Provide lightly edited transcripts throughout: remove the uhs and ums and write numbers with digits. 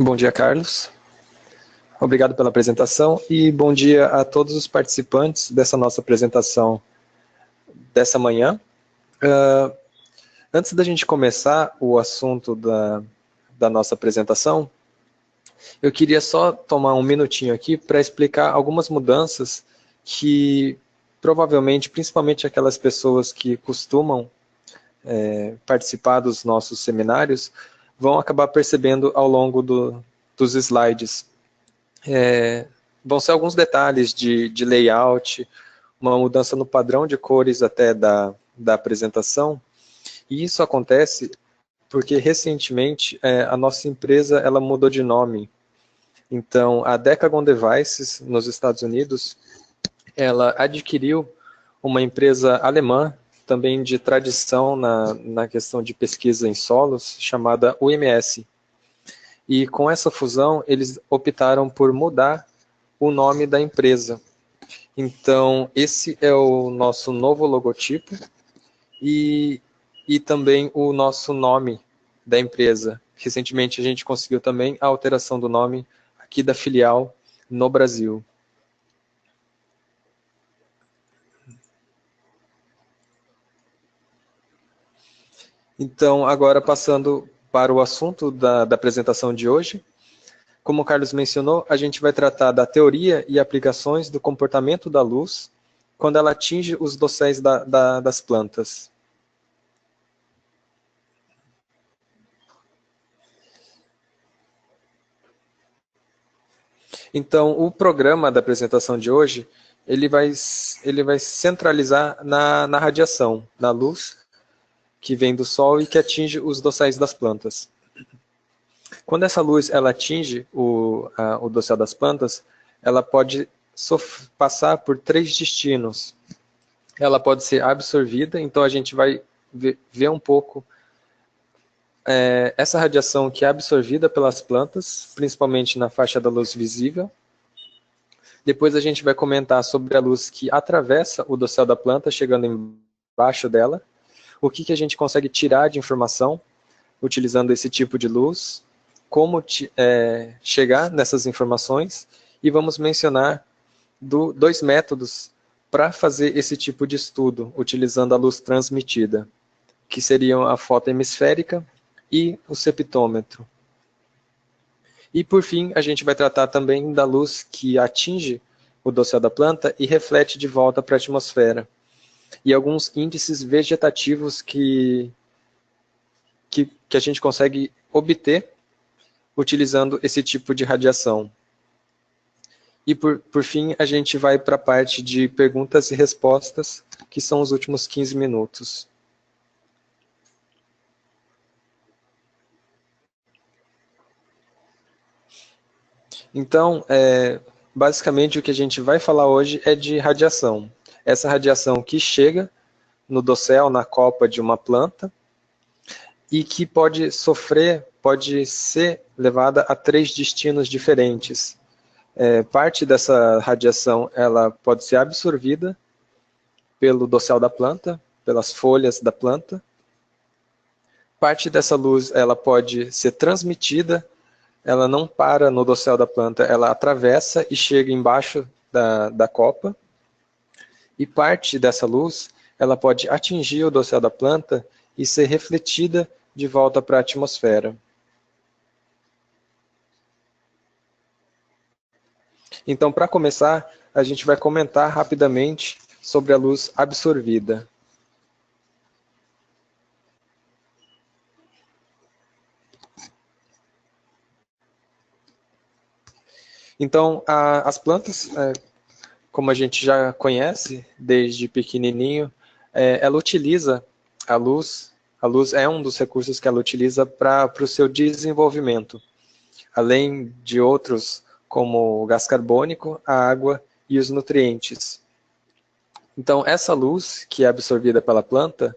Bom dia, Carlos. Obrigado pela apresentação e bom dia a todos os participantes dessa nossa apresentação dessa manhã. Antes da gente começar o assunto da nossa apresentação, eu queria só tomar um minutinho aqui para explicar algumas mudanças que provavelmente, principalmente aquelas pessoas que costumam participar dos nossos seminários, vão acabar percebendo ao longo dos slides. Vão ser alguns detalhes de layout, uma mudança no padrão de cores até da apresentação, e isso acontece porque recentemente a nossa empresa ela mudou de nome. Então, a Decagon Devices, nos Estados Unidos, ela adquiriu uma empresa alemã, também de tradição na questão de pesquisa em solos, chamada UMS. E com essa fusão, eles optaram por mudar o nome da empresa. Então, esse é o nosso novo logotipo e também o nosso nome da empresa. Recentemente, a gente conseguiu também a alteração do nome aqui da filial no Brasil. Então, agora passando para o assunto da apresentação de hoje. Como o Carlos mencionou, a gente vai tratar da teoria e aplicações do comportamento da luz quando ela atinge os dosséis das plantas. Então, o programa da apresentação de hoje, ele vai centralizar na radiação, na luz que vem do Sol e que atinge os dosséis das plantas. Quando essa luz ela atinge o dossel das plantas, ela pode passar por 3 destinos. Ela pode ser absorvida, então a gente vai ver um pouco essa radiação que é absorvida pelas plantas, principalmente na faixa da luz visível. Depois a gente vai comentar sobre a luz que atravessa o dossel da planta, chegando embaixo dela. O que a gente consegue tirar de informação utilizando esse tipo de luz, como chegar nessas informações, e vamos mencionar 2 métodos para fazer esse tipo de estudo, utilizando a luz transmitida, que seriam a fotohemisférica e o septômetro. E por fim, a gente vai tratar também da luz que atinge o dossel da planta e reflete de volta para a atmosfera. E alguns índices vegetativos que a gente consegue obter utilizando esse tipo de radiação. E por fim, a gente vai para a parte de perguntas e respostas, que são os últimos 15 minutos. Então, basicamente o que a gente vai falar hoje é de radiação. Essa radiação que chega no dossel, na copa de uma planta, e que pode ser levada a 3 destinos diferentes. Parte dessa radiação ela pode ser absorvida pelo dossel da planta, pelas folhas da planta. Parte dessa luz ela pode ser transmitida, ela não para no dossel da planta, ela atravessa e chega embaixo da copa. E parte dessa luz ela pode atingir o dossel da planta e ser refletida de volta para a atmosfera. Então, para começar, a gente vai comentar rapidamente sobre a luz absorvida. Então, as plantas, como a gente já conhece desde pequenininho, ela utiliza a luz. A luz é um dos recursos que ela utiliza para o seu desenvolvimento, além de outros como o gás carbônico, a água e os nutrientes. Então, essa luz que é absorvida pela planta,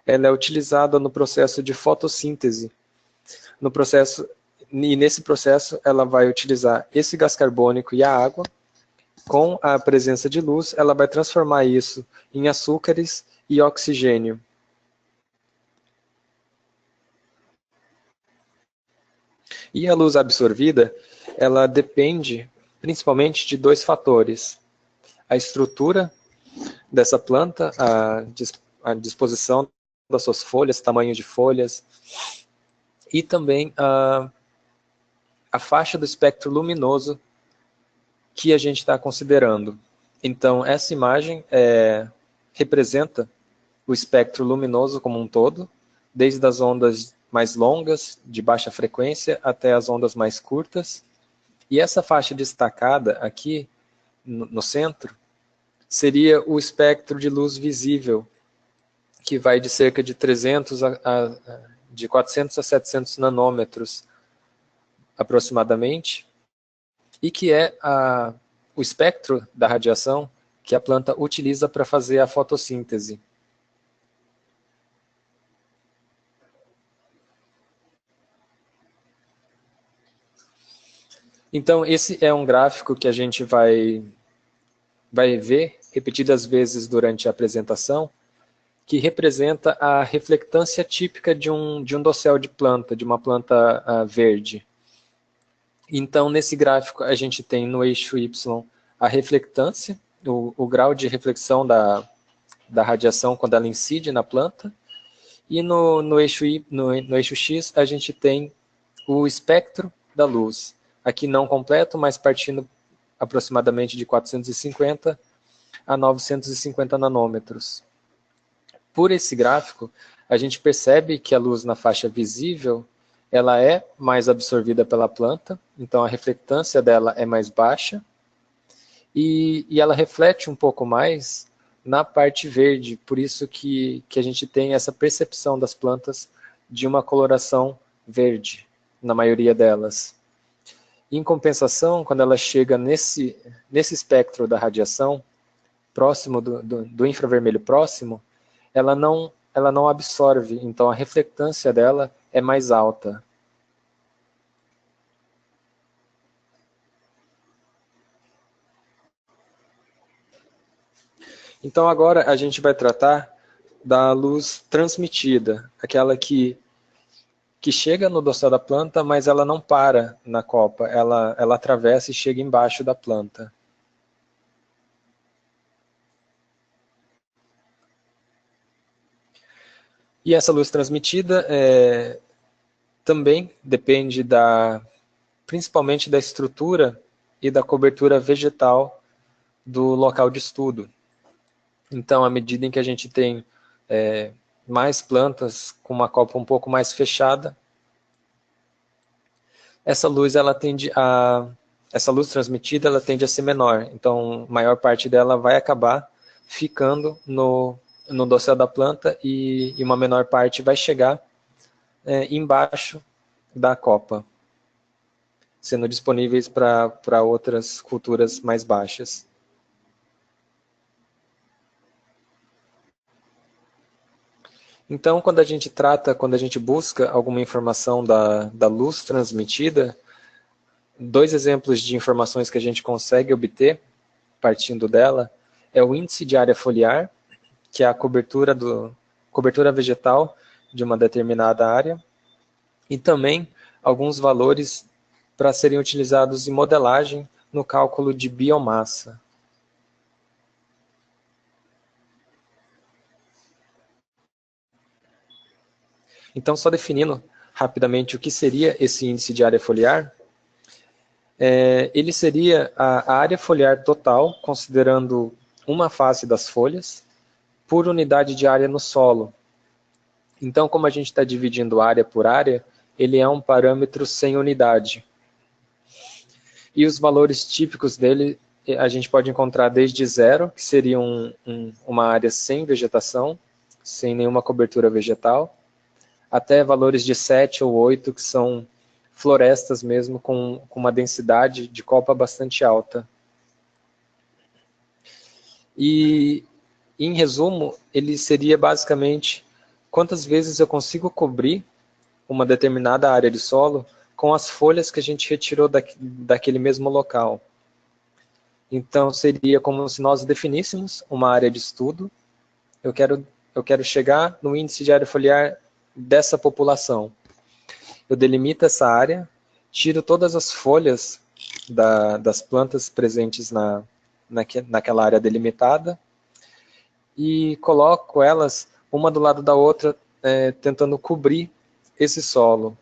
ela é utilizada no processo de fotossíntese. E nesse processo, ela vai utilizar esse gás carbônico e a água. Com a presença de luz, ela vai transformar isso em açúcares e oxigênio. E a luz absorvida, ela depende principalmente de dois fatores: a estrutura dessa planta, a disposição das suas folhas, tamanho de folhas, e também a faixa do espectro luminoso que a gente está considerando. Então, essa imagem representa o espectro luminoso como um todo, desde as ondas mais longas, de baixa frequência, até as ondas mais curtas. E essa faixa destacada aqui, no centro, seria o espectro de luz visível, que vai de cerca de 400 a 700 nanômetros, aproximadamente, e que é o espectro da radiação que a planta utiliza para fazer a fotossíntese. Então, esse é um gráfico que a gente vai ver repetidas vezes durante a apresentação, que representa a reflectância típica de um dossel de planta, de uma planta verde. Então, nesse gráfico, a gente tem no eixo Y a reflectância, o grau de reflexão da radiação quando ela incide na planta, e no eixo X a gente tem o espectro da luz, aqui não completo, mas partindo aproximadamente de 450 a 950 nanômetros. Por esse gráfico, a gente percebe que a luz na faixa visível ela é mais absorvida pela planta, então a reflectância dela é mais baixa, e ela reflete um pouco mais na parte verde, por isso que a gente tem essa percepção das plantas de uma coloração verde, na maioria delas. Em compensação, quando ela chega nesse espectro da radiação, próximo do infravermelho próximo, ela não absorve, então a reflectância dela é mais alta. Então agora a gente vai tratar da luz transmitida, aquela que chega no dossel da planta, mas ela não para na copa, ela atravessa e chega embaixo da planta. E essa luz transmitida também depende principalmente da estrutura e da cobertura vegetal do local de estudo. Então, à medida em que a gente tem mais plantas com uma copa um pouco mais fechada, essa luz transmitida ela tende a ser menor. Então, a maior parte dela vai acabar ficando no dossel da planta e uma menor parte vai chegar embaixo da copa, sendo disponíveis para outras culturas mais baixas. Então, quando a gente busca alguma informação da luz transmitida, dois exemplos de informações que a gente consegue obter, partindo dela, é o índice de área foliar, que é a cobertura vegetal de uma determinada área, e também alguns valores para serem utilizados em modelagem no cálculo de biomassa. Então, só definindo rapidamente o que seria esse índice de área foliar, ele seria a área foliar total, considerando uma face das folhas, por unidade de área no solo. Então, como a gente está dividindo área por área, ele é um parâmetro sem unidade. E os valores típicos dele a gente pode encontrar desde 0, que seria uma área sem vegetação, sem nenhuma cobertura vegetal, até valores de 7 ou 8, que são florestas mesmo, com uma densidade de copa bastante alta. E, em resumo, ele seria basicamente quantas vezes eu consigo cobrir uma determinada área de solo com as folhas que a gente retirou daquele mesmo local. Então, seria como se nós definíssemos uma área de estudo. Eu quero chegar no índice de área foliar dessa população. Eu delimito essa área, tiro todas as folhas das plantas presentes naquela área delimitada e coloco elas uma do lado da outra, tentando cobrir esse solo.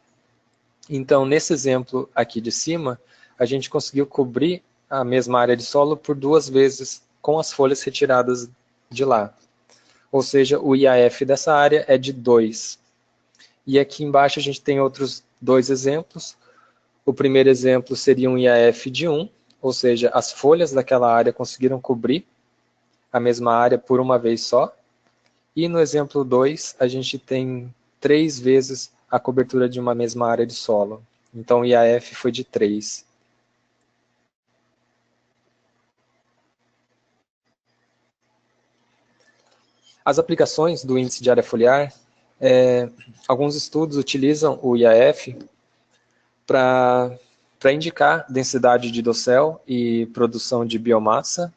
Então, nesse exemplo aqui de cima, a gente conseguiu cobrir a mesma área de solo por 2 vezes com as folhas retiradas de lá. Ou seja, o IAF dessa área é de 2. E aqui embaixo a gente tem outros 2 exemplos. O primeiro exemplo seria um IAF de 1, ou seja, as folhas daquela área conseguiram cobrir a mesma área por uma vez só. E no exemplo 2, a gente tem 3 vezes a cobertura de uma mesma área de solo. Então o IAF foi de 3. As aplicações do índice de área foliar, alguns estudos utilizam o IAF para indicar densidade de dossel e produção de biomassa.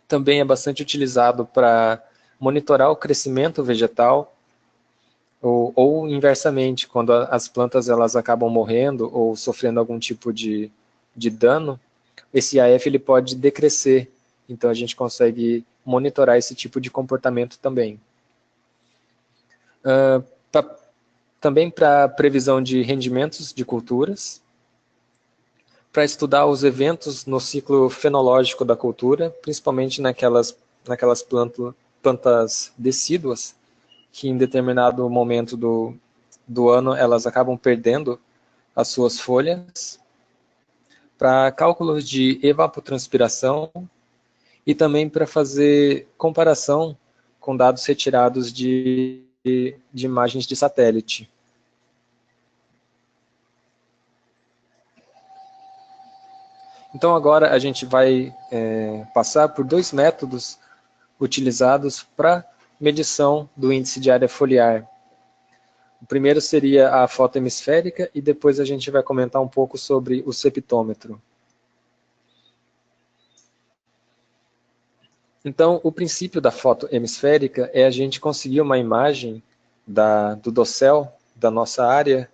Também é bastante utilizado para monitorar o crescimento vegetal, ou inversamente, quando as plantas elas acabam morrendo ou sofrendo algum tipo de dano, esse IAF ele pode decrescer. Então a gente consegue monitorar esse tipo de comportamento também. Também para previsão de rendimentos de culturas, para estudar os eventos no ciclo fenológico da cultura, principalmente naquelas plantas decíduas, que em determinado momento do ano elas acabam perdendo as suas folhas, para cálculos de evapotranspiração e também para fazer comparação com dados retirados de imagens de satélite. Então agora a gente vai passar por 2 métodos utilizados para medição do índice de área foliar. O primeiro seria a foto hemisférica e depois a gente vai comentar um pouco sobre o septômetro. Então, o princípio da foto hemisférica é a gente conseguir uma imagem do dossel da nossa área.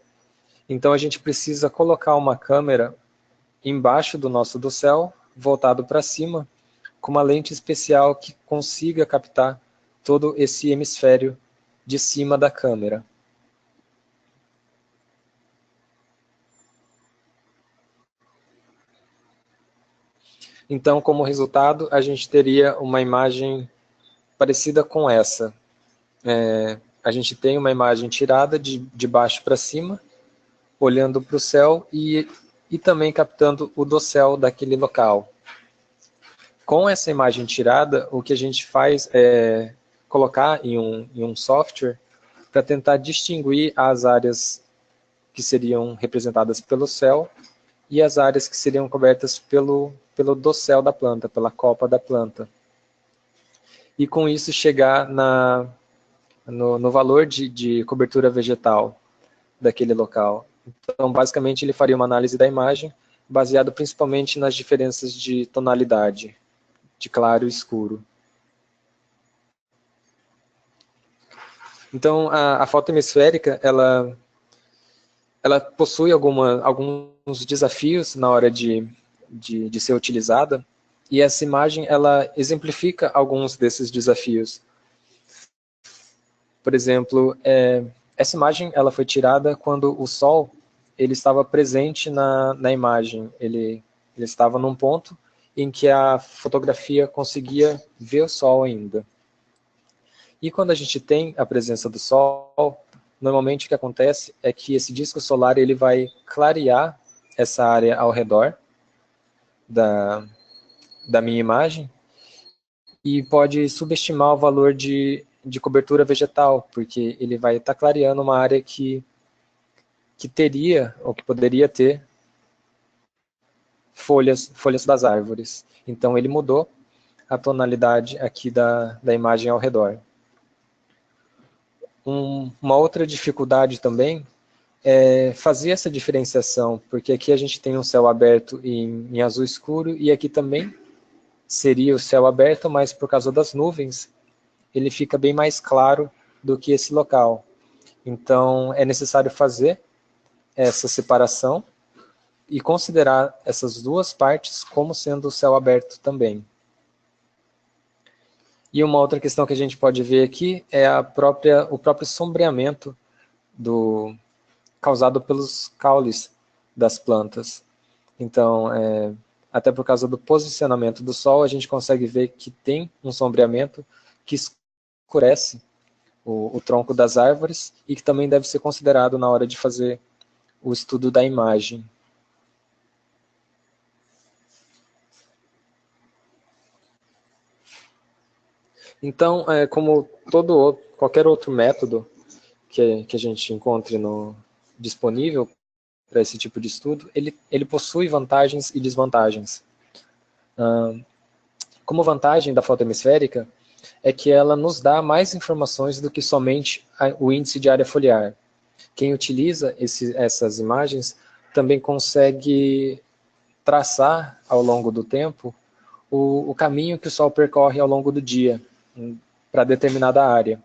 Então, a gente precisa colocar uma câmera embaixo do nosso dossel, voltado para cima, com uma lente especial que consiga captar todo esse hemisfério de cima da câmera. Então, como resultado, a gente teria uma imagem parecida com essa. A gente tem uma imagem tirada de baixo para cima, olhando para o céu e também captando o dossel daquele local. Com essa imagem tirada, o que a gente faz é colocar em um software para tentar distinguir as áreas que seriam representadas pelo céu e as áreas que seriam cobertas pelo dossel da planta, pela copa da planta. E com isso chegar no valor de cobertura vegetal daquele local. Então, basicamente, ele faria uma análise da imagem, baseado principalmente nas diferenças de tonalidade, de claro e escuro. Então, a foto hemisférica, ela possui alguns desafios na hora de ser utilizada, e essa imagem, ela exemplifica alguns desses desafios. Por exemplo, essa imagem ela foi tirada quando o Sol ele estava presente na imagem. Ele estava num ponto em que a fotografia conseguia ver o Sol ainda. E quando a gente tem a presença do Sol, normalmente o que acontece é que esse disco solar ele vai clarear essa área ao redor da minha imagem e pode subestimar o valor de cobertura vegetal, porque ele vai estar clareando uma área que teria, ou que poderia ter, folhas das árvores. Então ele mudou a tonalidade aqui da imagem ao redor. Uma outra dificuldade também é fazer essa diferenciação, porque aqui a gente tem um céu aberto em azul escuro, e aqui também seria o céu aberto, mas por causa das nuvens, ele fica bem mais claro do que esse local. Então, é necessário fazer essa separação e considerar essas duas partes como sendo o céu aberto também. E uma outra questão que a gente pode ver aqui é o próprio sombreamento causado pelos caules das plantas. Então, até por causa do posicionamento do sol, a gente consegue ver que tem um sombreamento que escurece o tronco das árvores e que também deve ser considerado na hora de fazer o estudo da imagem. Então, como qualquer outro método que a gente encontre disponível para esse tipo de estudo, ele possui vantagens e desvantagens. Como vantagem da foto hemisférica é que ela nos dá mais informações do que somente o índice de área foliar. Quem utiliza essas imagens também consegue traçar ao longo do tempo o caminho que o Sol percorre ao longo do dia para determinada área.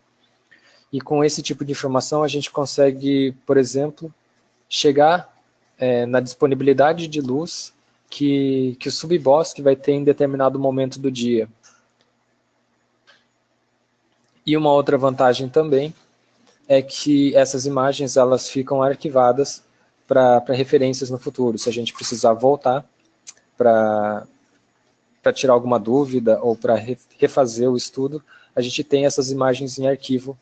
E com esse tipo de informação a gente consegue, por exemplo, chegar na disponibilidade de luz que o subbosque vai ter em determinado momento do dia. E uma outra vantagem também é que essas imagens elas ficam arquivadas para referências no futuro. Se a gente precisar voltar para tirar alguma dúvida ou para refazer o estudo, a gente tem essas imagens em arquivo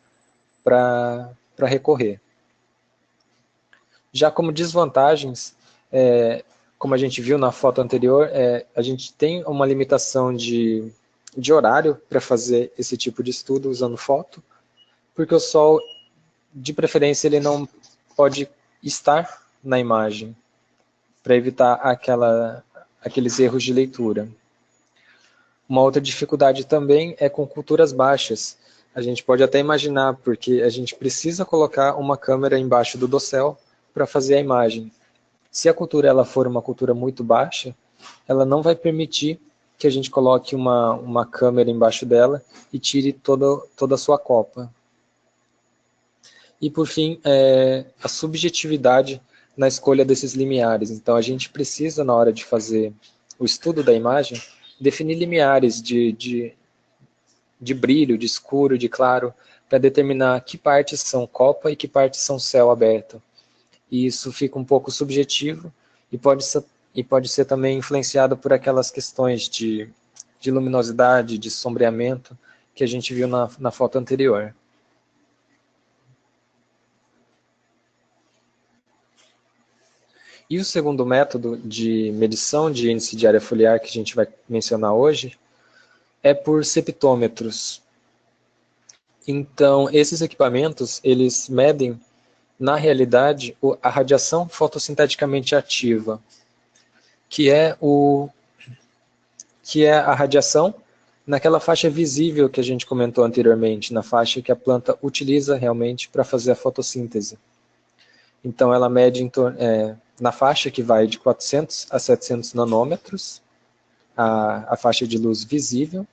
para recorrer. Já como desvantagens, como a gente viu na foto anterior, a gente tem uma limitação de horário para fazer esse tipo de estudo usando foto, porque o Sol, de preferência, ele não pode estar na imagem, para evitar aqueles erros de leitura. Uma outra dificuldade também é com culturas baixas. A gente pode até imaginar, porque a gente precisa colocar uma câmera embaixo do dossel para fazer a imagem. Se a cultura ela for uma cultura muito baixa, ela não vai permitir que a gente coloque uma câmera embaixo dela e tire toda a sua copa. E por fim, a subjetividade na escolha desses limiares. Então a gente precisa, na hora de fazer o estudo da imagem, definir limiares de brilho, de escuro, de claro, para determinar que partes são copa e que partes são céu aberto. E isso fica um pouco subjetivo e pode ser também influenciado por aquelas questões de luminosidade, de sombreamento que a gente viu na foto anterior. E o segundo método de medição de índice de área foliar que a gente vai mencionar hoje é por septômetros. Então, esses equipamentos, eles medem, na realidade, a radiação fotossinteticamente ativa, que é a radiação naquela faixa visível que a gente comentou anteriormente, na faixa que a planta utiliza realmente para fazer a fotossíntese. Então, ela mede na faixa que vai de 400 a 700 nanômetros, a faixa de luz visível,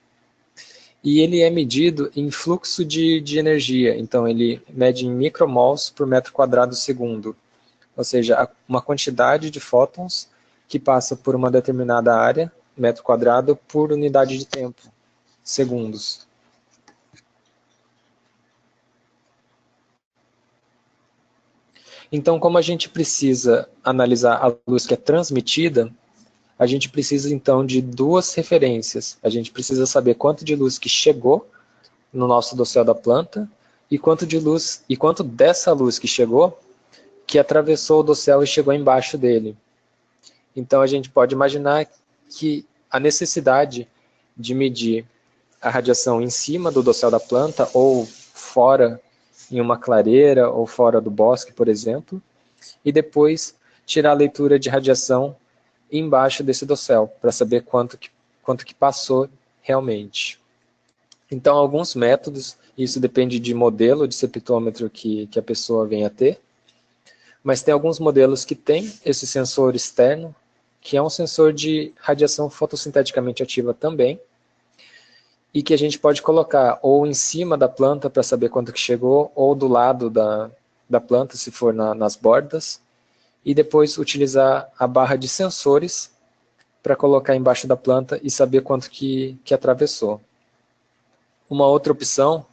e ele é medido em fluxo de energia, então ele mede em micromols por metro quadrado segundo, ou seja, uma quantidade de fótons que passa por uma determinada área, metro quadrado, por unidade de tempo, segundos. Então, como a gente precisa analisar a luz que é transmitida, a gente precisa então de duas referências. A gente precisa saber quanto de luz que chegou no nosso dossel da planta e quanto dessa luz que chegou que atravessou o dossel e chegou embaixo dele. Então a gente pode imaginar que a necessidade de medir a radiação em cima do dossel da planta ou fora em uma clareira ou fora do bosque, por exemplo, e depois tirar a leitura de radiação embaixo desse dossel, para saber quanto que passou realmente. Então, alguns métodos, isso depende de modelo de septômetro que a pessoa venha a ter, mas tem alguns modelos que tem esse sensor externo, que é um sensor de radiação fotossinteticamente ativa também, e que a gente pode colocar ou em cima da planta para saber quanto que chegou, ou do lado da planta, se for nas bordas, e depois utilizar a barra de sensores para colocar embaixo da planta e saber quanto que atravessou. Uma outra opção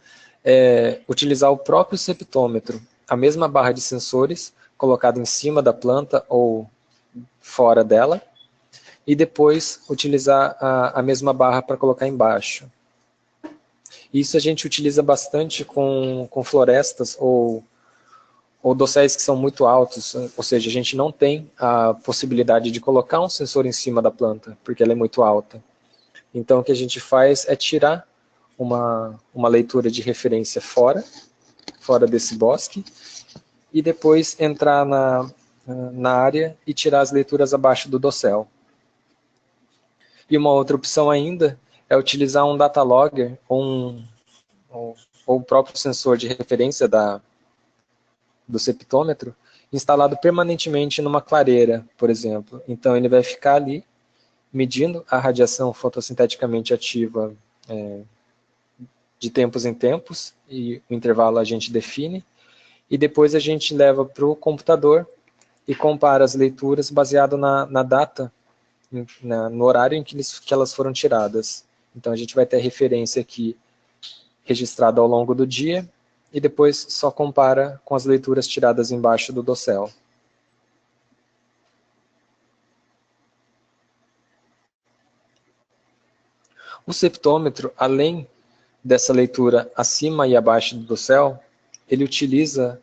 é utilizar o próprio septômetro, a mesma barra de sensores colocada em cima da planta ou fora dela, e depois utilizar a mesma barra para colocar embaixo. Isso a gente utiliza bastante com florestas ou dosséis que são muito altos, ou seja, a gente não tem a possibilidade de colocar um sensor em cima da planta, porque ela é muito alta. Então o que a gente faz é tirar uma leitura de referência fora desse bosque, e depois entrar na área e tirar as leituras abaixo do dossel. E uma outra opção ainda é utilizar um data logger ou o próprio sensor de referência do septômetro instalado permanentemente numa clareira, por exemplo. Então ele vai ficar ali medindo a radiação fotossinteticamente ativa de tempos em tempos, e o intervalo a gente define, e depois a gente leva para o computador e compara as leituras baseado na data, no horário em que elas foram tiradas. Então a gente vai ter a referência aqui registrada ao longo do dia, e depois só compara com as leituras tiradas embaixo do dossel. O septômetro, além dessa leitura acima e abaixo do dossel, ele utiliza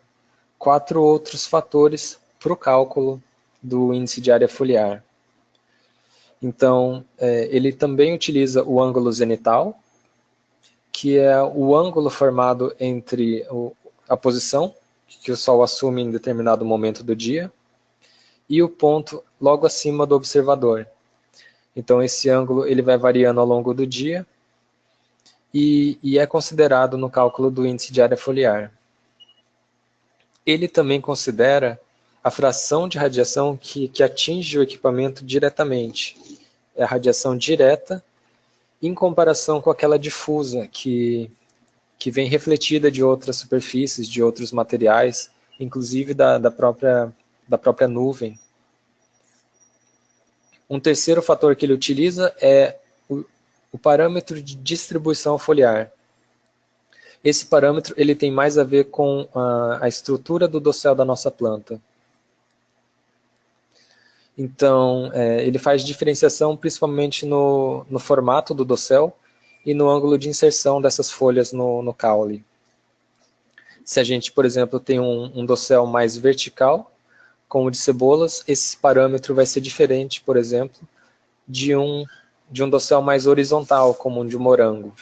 4 outros fatores para o cálculo do índice de área foliar. Então, ele também utiliza o ângulo zenital, que é o ângulo formado entre a posição que o Sol assume em determinado momento do dia e o ponto logo acima do observador. Então, esse ângulo ele vai variando ao longo do dia e é considerado no cálculo do índice de área foliar. Ele também considera a fração de radiação que atinge o equipamento diretamente. É a radiação direta em comparação com aquela difusa que vem refletida de outras superfícies, de outros materiais, inclusive da própria nuvem. Um terceiro fator que ele utiliza é o parâmetro de distribuição foliar. Esse parâmetro ele tem mais a ver com a estrutura do dossel da nossa planta. Então, ele faz diferenciação principalmente no formato do dossel e no ângulo de inserção dessas folhas no caule. Se a gente, por exemplo, tem um dossel mais vertical, como o de cebolas, esse parâmetro vai ser diferente, por exemplo, de um dossel mais horizontal, como um de morango.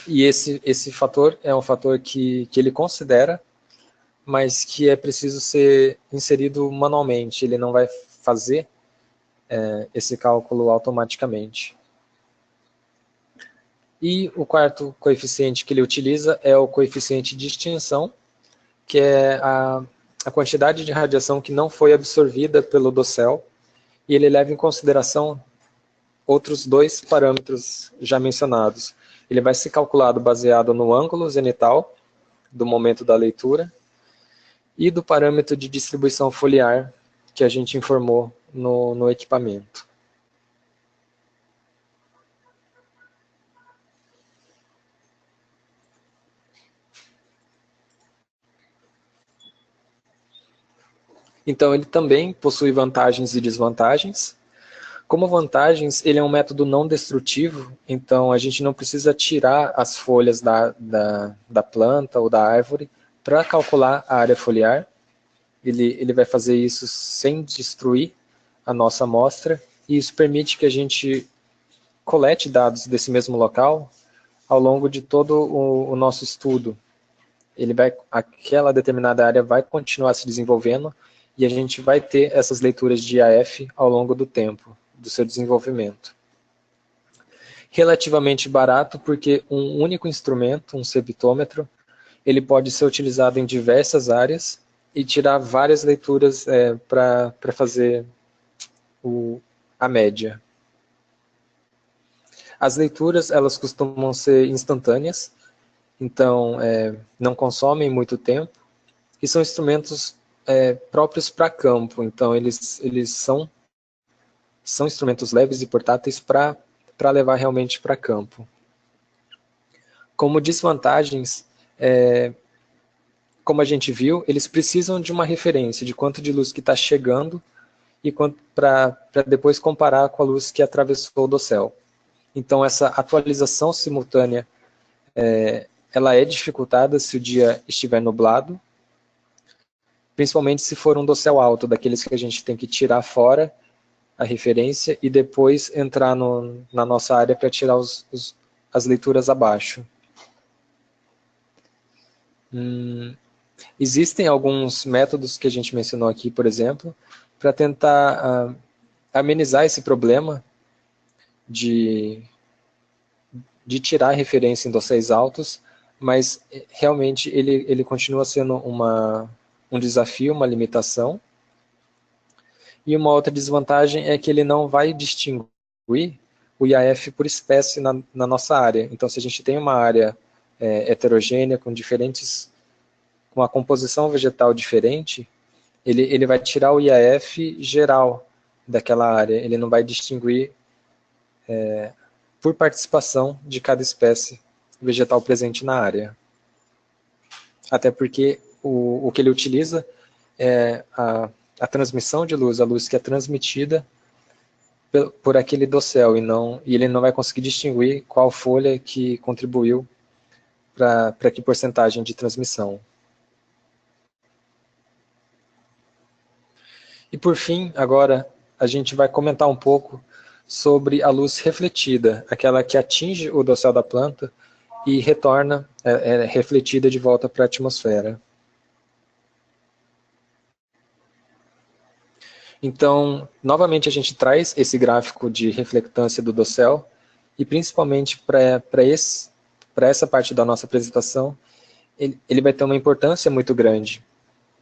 E esse fator é um fator que ele considera, mas que é preciso ser inserido manualmente. Ele não vai fazer esse cálculo automaticamente. E o quarto coeficiente que ele utiliza é o coeficiente de extinção, que é a quantidade de radiação que não foi absorvida pelo dossel, e ele leva em consideração outros 2 parâmetros já mencionados. Ele vai ser calculado baseado no ângulo zenital do momento da leitura e do parâmetro de distribuição foliar que a gente informou no equipamento. Então ele também possui vantagens e desvantagens. Como vantagens, ele é um método não destrutivo, então a gente não precisa tirar as folhas da planta ou da árvore para calcular a área foliar. Ele vai fazer isso sem destruir a nossa amostra, e isso permite que a gente colete dados desse mesmo local ao longo de todo o nosso estudo. Aquela determinada área vai continuar se desenvolvendo e a gente vai ter essas leituras de AF ao longo do tempo, do seu desenvolvimento. Relativamente barato, porque um único instrumento, um septômetro, ele pode ser utilizado em diversas áreas e tirar várias leituras para fazer a média. As leituras, elas costumam ser instantâneas, então não consomem muito tempo, e são instrumentos próprios para campo, então eles são instrumentos leves e portáteis para levar realmente para campo. Como desvantagens, como a gente viu, eles precisam de uma referência de quanto de luz que está chegando e para depois comparar com a luz que atravessou o dossel. Então essa atualização simultânea ela é dificultada se o dia estiver nublado, principalmente se for um dossel alto, daqueles que a gente tem que tirar fora a referência e depois entrar na nossa área para tirar as leituras abaixo. Existem alguns métodos que a gente mencionou aqui, por exemplo, para tentar amenizar esse problema de tirar a referência em dosséis altos, mas realmente ele continua sendo um desafio, uma limitação. E uma outra desvantagem é que ele não vai distinguir o IAF por espécie na nossa área. Então, se a gente tem uma área heterogênea, com uma composição vegetal diferente, ele vai tirar o IAF geral daquela área. Ele não vai distinguir por participação de cada espécie vegetal presente na área. Até porque o que ele utiliza é a transmissão de luz, a luz que é transmitida por aquele dossel, e ele não vai conseguir distinguir qual folha que contribuiu para que porcentagem de transmissão. E por fim, agora, a gente vai comentar um pouco sobre a luz refletida, aquela que atinge o dossel da planta e retorna, refletida de volta para a atmosfera. Então, novamente a gente traz esse gráfico de reflectância do dossel, e principalmente para essa parte da nossa apresentação, ele vai ter uma importância muito grande.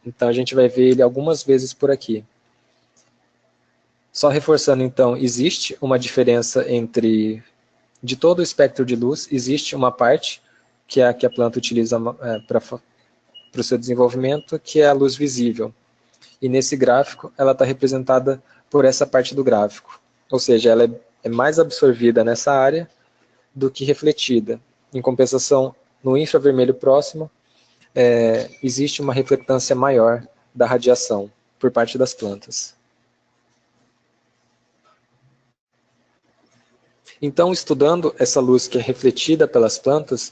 Então a gente vai ver ele algumas vezes por aqui. Só reforçando então, existe uma diferença de todo o espectro de luz, existe uma parte, que é a que a planta utiliza para o seu desenvolvimento, que é a luz visível. E nesse gráfico, ela está representada por essa parte do gráfico. Ou seja, ela é mais absorvida nessa área do que refletida. Em compensação, no infravermelho próximo, existe uma reflectância maior da radiação por parte das plantas. Então, estudando essa luz que é refletida pelas plantas,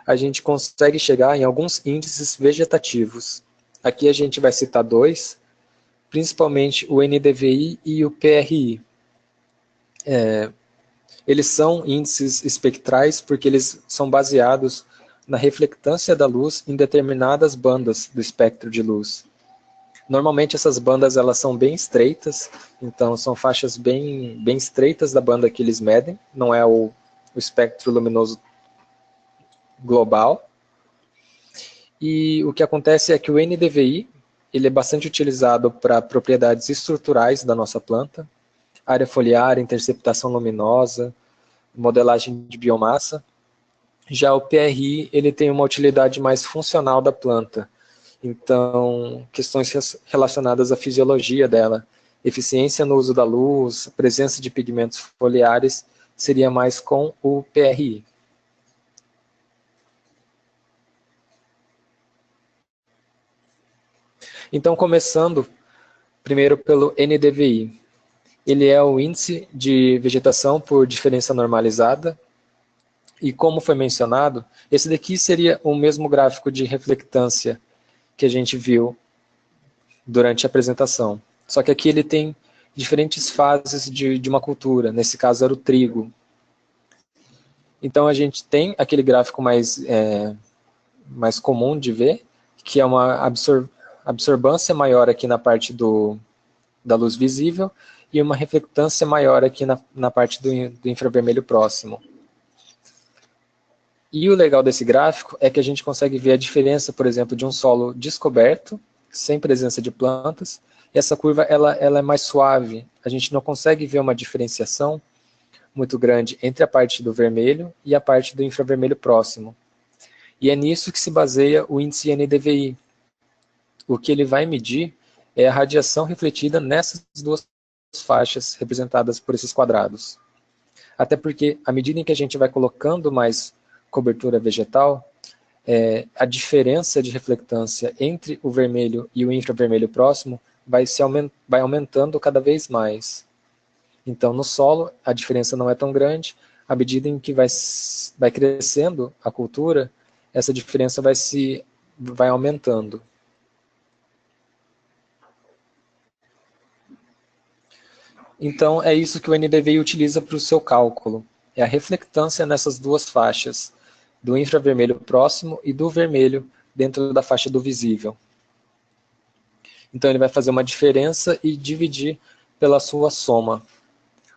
a gente consegue chegar em alguns índices vegetativos. Aqui a gente vai citar dois, principalmente o NDVI e o PRI. Eles são índices espectrais porque eles são baseados na reflectância da luz em determinadas bandas do espectro de luz. Normalmente essas bandas elas são bem estreitas, então são faixas bem estreitas da banda que eles medem, não é o espectro luminoso global. E o que acontece é que o NDVI ele é bastante utilizado para propriedades estruturais da nossa planta, área foliar, interceptação luminosa, modelagem de biomassa. Já o PRI ele tem uma utilidade mais funcional da planta. Então, questões relacionadas à fisiologia dela, eficiência no uso da luz, presença de pigmentos foliares, seria mais com o PRI. Então, começando primeiro pelo NDVI. Ele é o índice de vegetação por diferença normalizada. E como foi mencionado, esse daqui seria o mesmo gráfico de reflectância que a gente viu durante a apresentação. Só que aqui ele tem diferentes fases de uma cultura, nesse caso era o trigo. Então a gente tem aquele gráfico mais comum de ver, que é uma absorbância maior aqui na parte da luz visível e uma reflectância maior aqui na parte do infravermelho próximo. E o legal desse gráfico é que a gente consegue ver a diferença, por exemplo, de um solo descoberto, sem presença de plantas, e essa curva ela é mais suave. A gente não consegue ver uma diferenciação muito grande entre a parte do vermelho e a parte do infravermelho próximo. E é nisso que se baseia o índice NDVI. O que ele vai medir é a radiação refletida nessas duas faixas representadas por esses quadrados. Até porque, à medida em que a gente vai colocando mais cobertura vegetal, a diferença de reflectância entre o vermelho e o infravermelho próximo vai aumentando cada vez mais. Então, no solo, a diferença não é tão grande. À medida em que vai crescendo a cultura, essa diferença vai aumentando. Então, é isso que o NDVI utiliza para o seu cálculo. É a reflectância nessas duas faixas, do infravermelho próximo e do vermelho dentro da faixa do visível. Então, ele vai fazer uma diferença e dividir pela sua soma.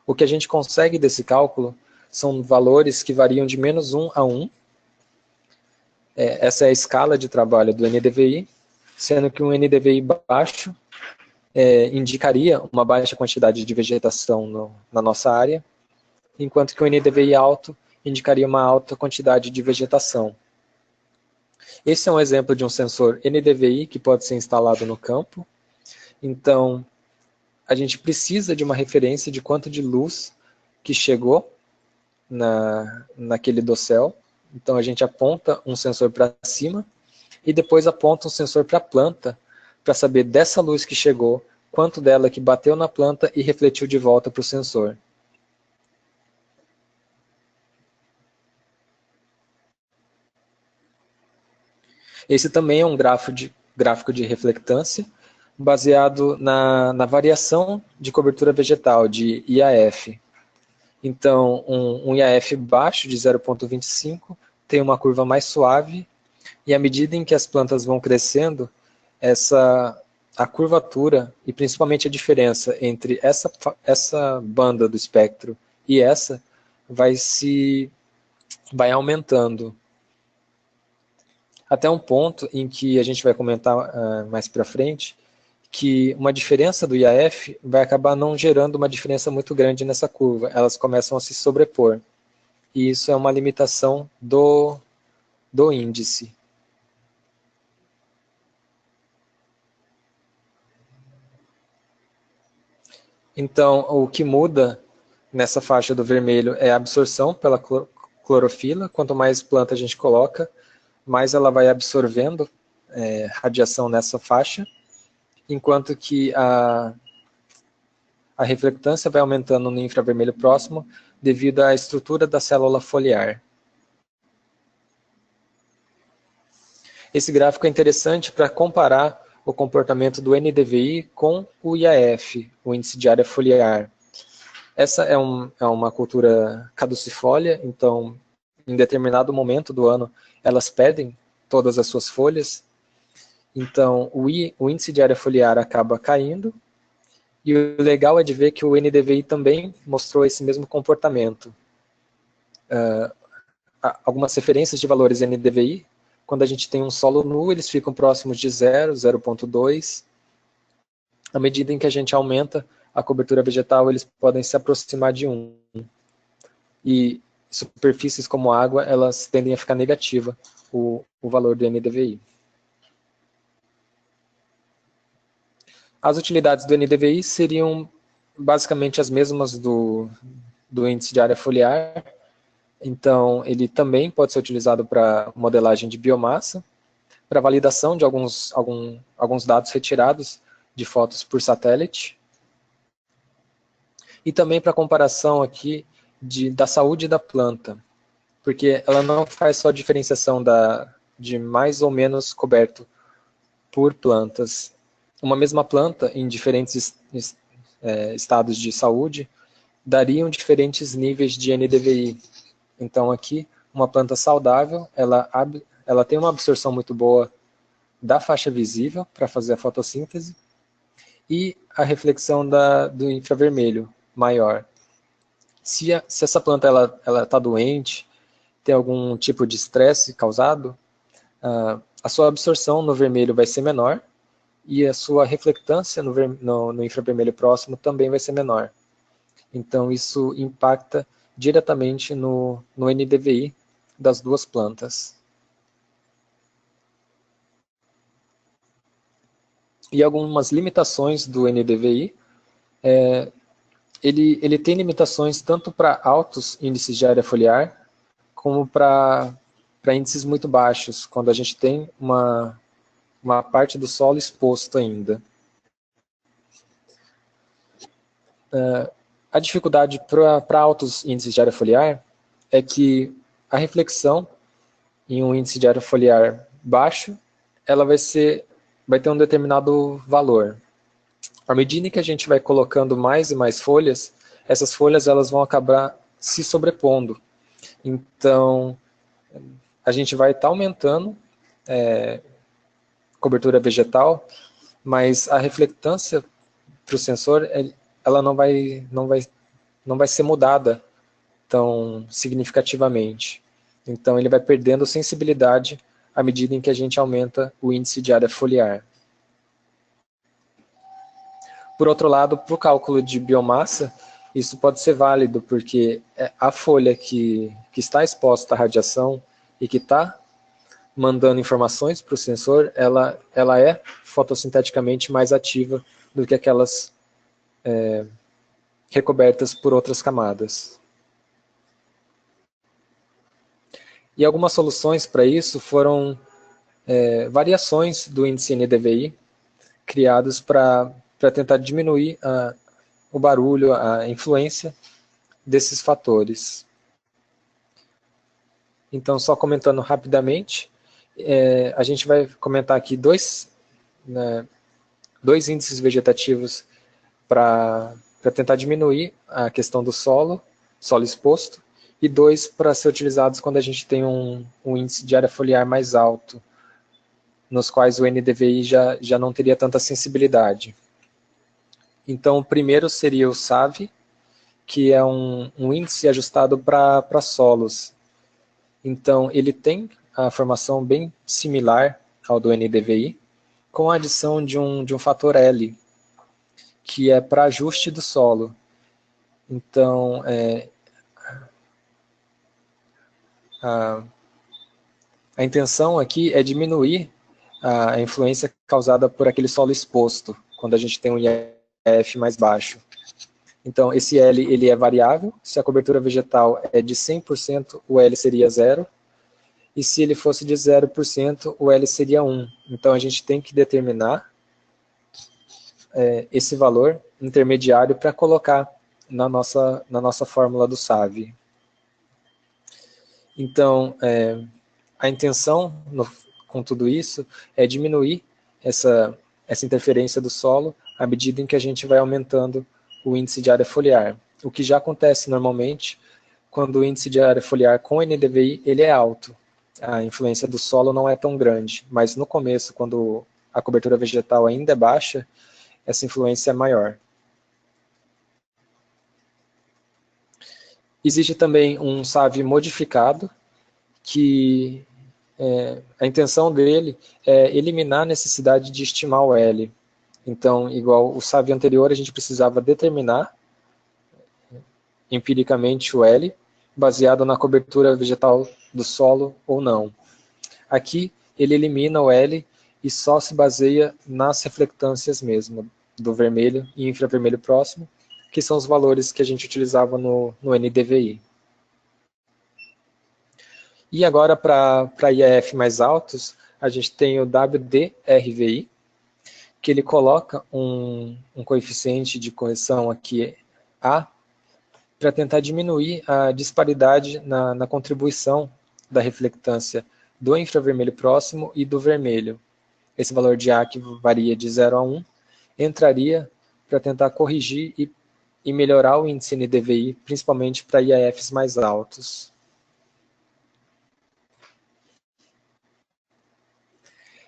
O que a gente consegue desse cálculo são valores que variam de -1 a 1. Essa é a escala de trabalho do NDVI, sendo que um NDVI baixo indicaria uma baixa quantidade de vegetação na nossa área, enquanto que o NDVI alto indicaria uma alta quantidade de vegetação. Esse é um exemplo de um sensor NDVI que pode ser instalado no campo. Então, a gente precisa de uma referência de quanto de luz que chegou naquele dossel. Então, a gente aponta um sensor para cima e depois aponta um sensor para a planta para saber dessa luz que chegou, quanto dela que bateu na planta e refletiu de volta para o sensor. Esse também é um gráfico de reflectância, baseado na variação de cobertura vegetal, de IAF. Então, um IAF baixo de 0,25 tem uma curva mais suave, e à medida em que as plantas vão crescendo, a curvatura, e principalmente a diferença entre essa banda do espectro e essa, vai aumentando. Até um ponto em que a gente vai comentar mais para frente, que uma diferença do IAF vai acabar não gerando uma diferença muito grande nessa curva. Elas começam a se sobrepor. E isso é uma limitação do índice. Então, o que muda nessa faixa do vermelho é a absorção pela clorofila. Quanto mais planta a gente coloca, mais ela vai absorvendo radiação nessa faixa, enquanto que a reflectância vai aumentando no infravermelho próximo devido à estrutura da célula foliar. Esse gráfico é interessante para comparar o comportamento do NDVI com o IAF, o índice de área foliar. Essa é uma cultura caducifólia, então em determinado momento do ano elas perdem todas as suas folhas, então o índice de área foliar acaba caindo, e o legal é de ver que o NDVI também mostrou esse mesmo comportamento. Algumas referências de valores NDVI, quando a gente tem um solo nu, eles ficam próximos de 0, 0,2. À medida em que a gente aumenta a cobertura vegetal, eles podem se aproximar de 1. E superfícies como água, elas tendem a ficar negativa, o valor do NDVI. As utilidades do NDVI seriam basicamente as mesmas do índice de área foliar. Então, ele também pode ser utilizado para modelagem de biomassa, para validação de alguns dados retirados de fotos por satélite, e também para comparação aqui da saúde da planta, porque ela não faz só diferenciação de mais ou menos coberto por plantas. Uma mesma planta, em diferentes estados de saúde, dariam diferentes níveis de NDVI. Então aqui, uma planta saudável, ela tem uma absorção muito boa da faixa visível para fazer a fotossíntese e a reflexão do infravermelho maior. Se essa planta ela está doente, tem algum tipo de estresse causado, a sua absorção no vermelho vai ser menor e a sua reflectância no infravermelho próximo também vai ser menor. Então isso impacta diretamente no NDVI das duas plantas. e algumas limitações do NDVI. Ele tem limitações tanto para altos índices de área foliar, como para índices muito baixos, quando a gente tem uma parte do solo exposto ainda. A dificuldade para altos índices de área foliar é que a reflexão em um índice de área foliar baixo, ela vai ter um determinado valor. À medida que a gente vai colocando mais e mais folhas, essas folhas elas vão acabar se sobrepondo. Então, a gente vai estar aumentando cobertura vegetal, mas a reflectância para o sensor, ela não vai ser mudada tão significativamente. Então, ele vai perdendo sensibilidade à medida em que a gente aumenta o índice de área foliar. Por outro lado, para o cálculo de biomassa, isso pode ser válido, porque a folha que está exposta à radiação e que está mandando informações para o sensor, ela é fotossinteticamente mais ativa do que aquelas recobertas por outras camadas. E algumas soluções para isso foram variações do índice NDVI, criados para tentar diminuir o barulho, a influência desses fatores. Então, só comentando rapidamente, a gente vai comentar aqui dois índices vegetativos para tentar diminuir a questão do solo exposto, e dois para ser utilizados quando a gente tem um índice de área foliar mais alto, nos quais o NDVI já não teria tanta sensibilidade. Então, o primeiro seria o SAV, que é um índice ajustado para solos. Então, ele tem a formação bem similar ao do NDVI, com a adição de um fator L, que é para ajuste do solo. Então, a intenção aqui é diminuir a influência causada por aquele solo exposto, quando a gente tem um IF mais baixo. Então, esse L ele é variável. Se a cobertura vegetal é de 100%, o L seria 0. E se ele fosse de 0%, o L seria 1. Então, a gente tem que determinar esse valor intermediário para colocar na nossa fórmula do SAV. Então, a intenção com tudo isso é diminuir essa interferência do solo à medida em que a gente vai aumentando o índice de área foliar. O que já acontece normalmente quando o índice de área foliar com NDVI ele é alto. A influência do solo não é tão grande, mas no começo, quando a cobertura vegetal ainda é baixa, essa influência é maior. Existe também um SAV modificado, que a intenção dele é eliminar a necessidade de estimar o L. Então, igual o SAV anterior, a gente precisava determinar empiricamente o L, baseado na cobertura vegetal do solo ou não. Aqui, ele elimina o L e só se baseia nas reflectâncias mesmo, do vermelho e infravermelho próximo, que são os valores que a gente utilizava no NDVI. E agora, para IAF mais altos, a gente tem o WDRVI, que ele coloca um coeficiente de correção aqui, A, para tentar diminuir a disparidade na contribuição da reflectância do infravermelho próximo e do vermelho. Esse valor de A, que varia de 0 a 1, entraria para tentar corrigir e melhorar o índice NDVI, principalmente para IAFs mais altos.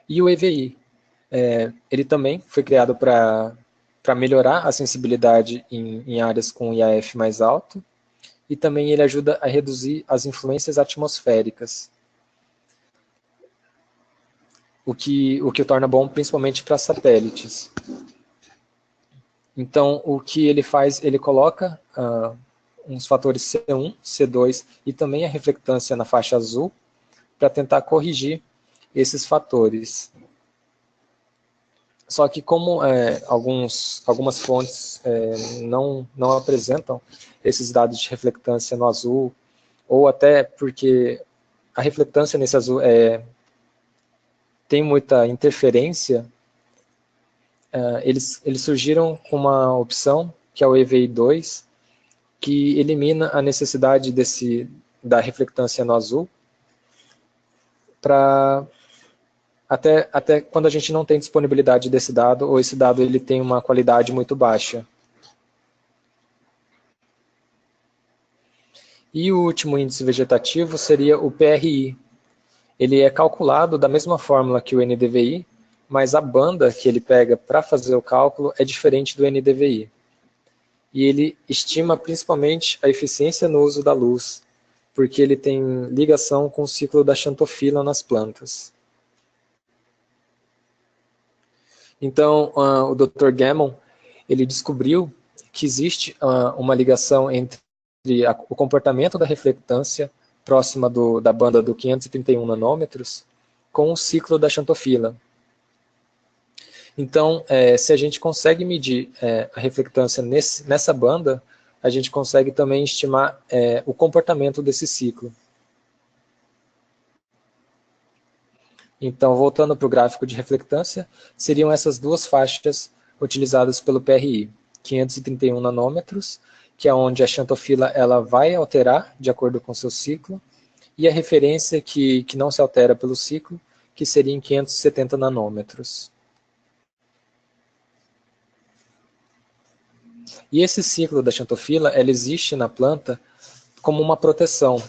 E o EVI, ele também foi criado para melhorar a sensibilidade em áreas com IAF mais alto, e também ele ajuda a reduzir as influências atmosféricas, o que o torna bom principalmente para satélites. Então, o que ele faz, ele coloca uns fatores C1, C2 e também a reflectância na faixa azul para tentar corrigir esses fatores. Só que como algumas fontes não apresentam esses dados de reflectância no azul, ou até porque a reflectância nesse azul tem muita interferência, eles surgiram com uma opção, que é o EVI2, que elimina a necessidade da reflectância no azul, para até quando a gente não tem disponibilidade desse dado, ou esse dado ele tem uma qualidade muito baixa. E o último índice vegetativo seria o PRI. Ele é calculado da mesma fórmula que o NDVI, mas a banda que ele pega para fazer o cálculo é diferente do NDVI. E ele estima principalmente a eficiência no uso da luz, porque ele tem ligação com o ciclo da xantofila nas plantas. Então, o Dr. Gammon, ele descobriu que existe uma ligação entre o comportamento da reflectância próxima da banda do 531 nanômetros com o ciclo da xantofila. Então, se a gente consegue medir a reflectância nessa banda, a gente consegue também estimar o comportamento desse ciclo. Então, voltando para o gráfico de reflectância, seriam essas duas faixas utilizadas pelo PRI, 531 nanômetros, que é onde a xantofila ela vai alterar de acordo com o seu ciclo, e a referência que não se altera pelo ciclo, que seria em 570 nanômetros. E esse ciclo da xantofila, ela existe na planta como uma proteção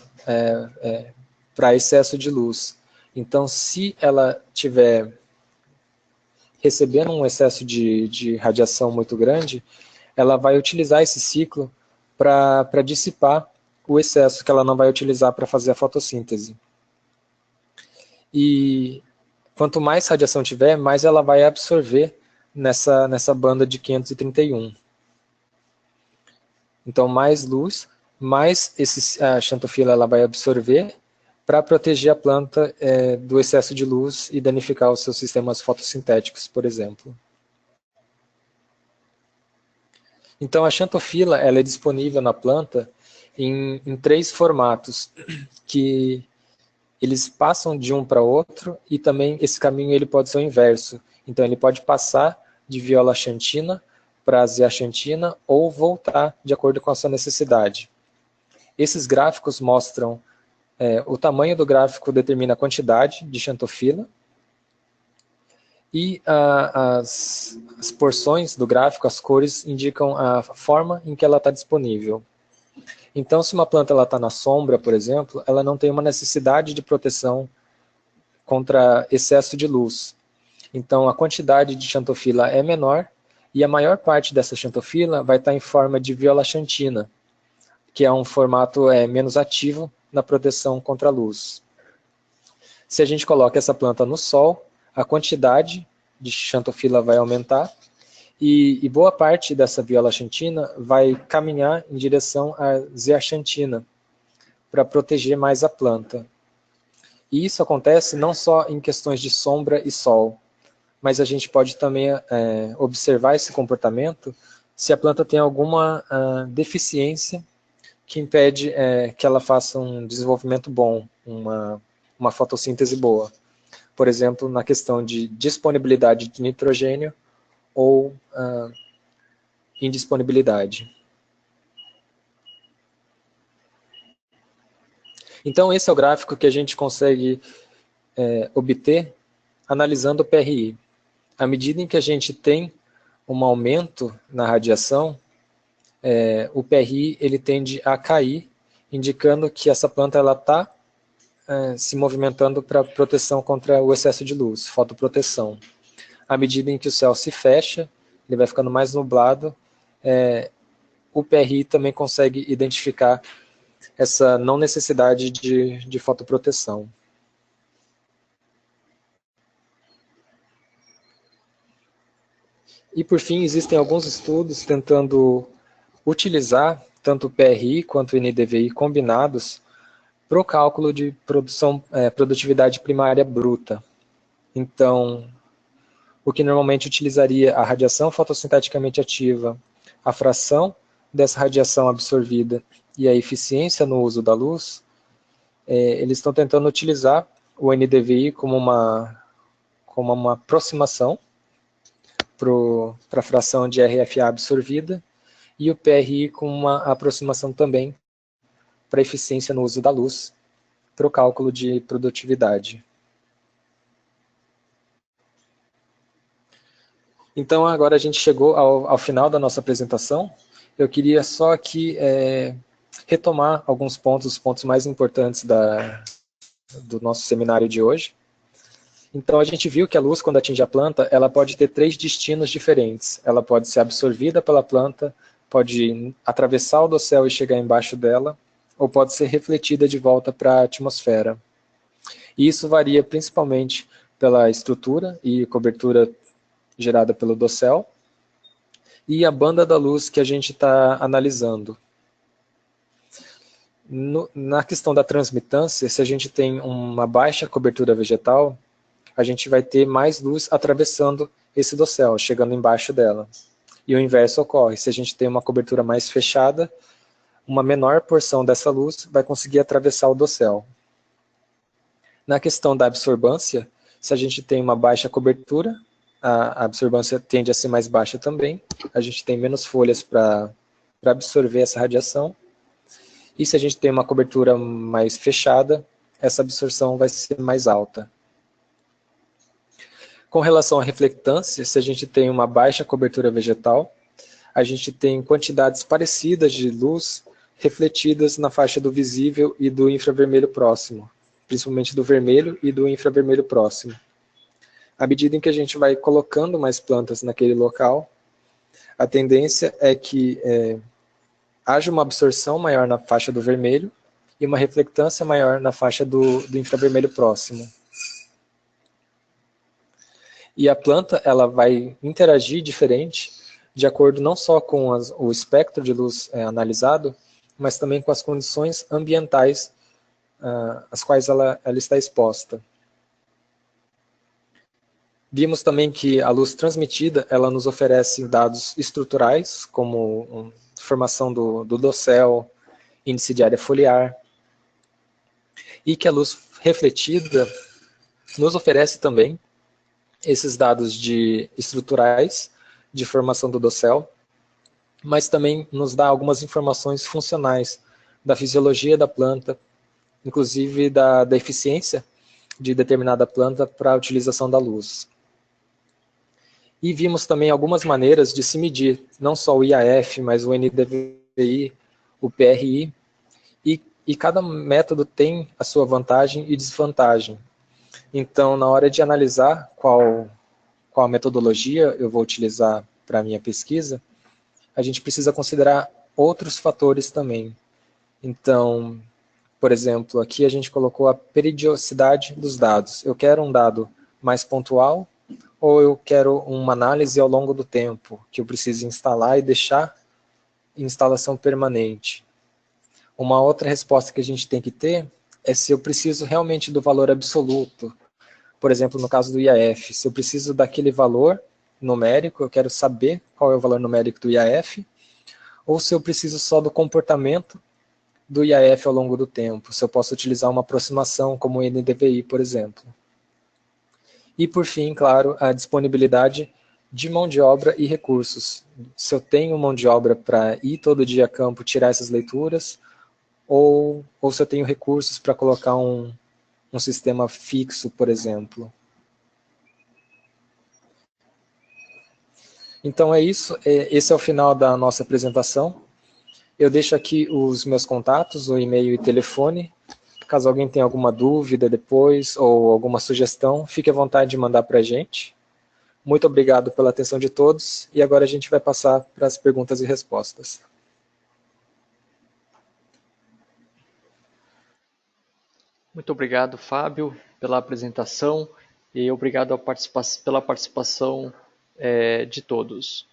para excesso de luz. Então, se ela estiver recebendo um excesso de radiação muito grande, ela vai utilizar esse ciclo para dissipar o excesso que ela não vai utilizar para fazer a fotossíntese. E quanto mais radiação tiver, mais ela vai absorver nessa banda de 531. Então, mais luz, mais a xantofila ela vai absorver para proteger a planta do excesso de luz e danificar os seus sistemas fotossintéticos, por exemplo. Então, a xantofila ela é disponível na planta em 3 formatos, que eles passam de um para outro, e também esse caminho ele pode ser o inverso. Então, ele pode passar de viola xantina para zeaxantina ou voltar de acordo com a sua necessidade. Esses gráficos mostram o tamanho do gráfico determina a quantidade de xantofila, e as porções do gráfico, as cores, indicam a forma em que ela está disponível. Então, se uma planta está na sombra, por exemplo, ela não tem uma necessidade de proteção contra excesso de luz. Então, a quantidade de xantofila é menor, e a maior parte dessa xantofila vai estar em forma de viola xantina, que é um formato menos ativo na proteção contra a luz. Se a gente coloca essa planta no sol, a quantidade de xantofila vai aumentar, e boa parte dessa viola xantina vai caminhar em direção à zeaxantina, para proteger mais a planta. E isso acontece não só em questões de sombra e sol, mas a gente pode também observar esse comportamento se a planta tem alguma deficiência que impede que ela faça um desenvolvimento bom, uma fotossíntese boa. Por exemplo, na questão de disponibilidade de nitrogênio ou indisponibilidade. Então, esse é o gráfico que a gente consegue obter analisando o PRI. À medida em que a gente tem um aumento na radiação, o PRI ele tende a cair, indicando que essa planta está se movimentando para proteção contra o excesso de luz, fotoproteção. À medida em que o céu se fecha, ele vai ficando mais nublado, o PRI também consegue identificar essa não necessidade de fotoproteção. E por fim, existem alguns estudos tentando utilizar tanto o PRI quanto o NDVI combinados para o cálculo de produtividade primária bruta. Então, o que normalmente utilizaria a radiação fotossinteticamente ativa, a fração dessa radiação absorvida e a eficiência no uso da luz, eles estão tentando utilizar o NDVI como uma aproximação para a fração de RFA absorvida e o PRI com uma aproximação também para a eficiência no uso da luz, para o cálculo de produtividade. Então, agora a gente chegou ao final da nossa apresentação. Eu queria só aqui retomar alguns pontos, os pontos mais importantes do nosso seminário de hoje. Então, a gente viu que a luz, quando atinge a planta, ela pode ter 3 destinos diferentes. Ela pode ser absorvida pela planta, pode atravessar o dossel e chegar embaixo dela, ou pode ser refletida de volta para a atmosfera. E isso varia principalmente pela estrutura e cobertura gerada pelo dossel e a banda da luz que a gente está analisando. Na questão da transmitância, se a gente tem uma baixa cobertura vegetal, a gente vai ter mais luz atravessando esse dossel, chegando embaixo dela. E o inverso ocorre, se a gente tem uma cobertura mais fechada, uma menor porção dessa luz vai conseguir atravessar o dossel. Na questão da absorbância, se a gente tem uma baixa cobertura, a absorbância tende a ser mais baixa também, a gente tem menos folhas para absorver essa radiação, e se a gente tem uma cobertura mais fechada, essa absorção vai ser mais alta. Com relação à reflectância, se a gente tem uma baixa cobertura vegetal, a gente tem quantidades parecidas de luz refletidas na faixa do visível e do infravermelho próximo, principalmente do vermelho e do infravermelho próximo. À medida em que a gente vai colocando mais plantas naquele local, a tendência é que haja uma absorção maior na faixa do vermelho e uma reflectância maior na faixa do infravermelho próximo. E a planta ela vai interagir diferente de acordo não só com o espectro de luz analisado, mas também com as condições ambientais às quais ela está exposta. Vimos também que a luz transmitida ela nos oferece dados estruturais, como formação do dossel, índice de área foliar, e que a luz refletida nos oferece também esses dados estruturais de formação do dossel, mas também nos dá algumas informações funcionais da fisiologia da planta, inclusive da eficiência de determinada planta para a utilização da luz. E vimos também algumas maneiras de se medir, não só o IAF, mas o NDVI, o PRI, e cada método tem a sua vantagem e desvantagem. Então, na hora de analisar qual metodologia eu vou utilizar para a minha pesquisa, a gente precisa considerar outros fatores também. Então, por exemplo, aqui a gente colocou a periodicidade dos dados. Eu quero um dado mais pontual ou eu quero uma análise ao longo do tempo, que eu preciso instalar e deixar em instalação permanente. Uma outra resposta que a gente tem que ter é se eu preciso realmente do valor absoluto. Por exemplo, no caso do IAF, se eu preciso daquele valor numérico, eu quero saber qual é o valor numérico do IAF, ou se eu preciso só do comportamento do IAF ao longo do tempo, se eu posso utilizar uma aproximação como o NDVI, por exemplo. E, por fim, claro, a disponibilidade de mão de obra e recursos. Se eu tenho mão de obra para ir todo dia a campo tirar essas leituras, ou se eu tenho recursos para colocar um sistema fixo, por exemplo. Então é isso, esse é o final da nossa apresentação. Eu deixo aqui os meus contatos, o e-mail e telefone. Caso alguém tenha alguma dúvida depois ou alguma sugestão, fique à vontade de mandar para a gente. Muito obrigado pela atenção de todos e agora a gente vai passar para as perguntas e respostas. Muito obrigado, Fábio, pela apresentação e obrigado pela participação de todos.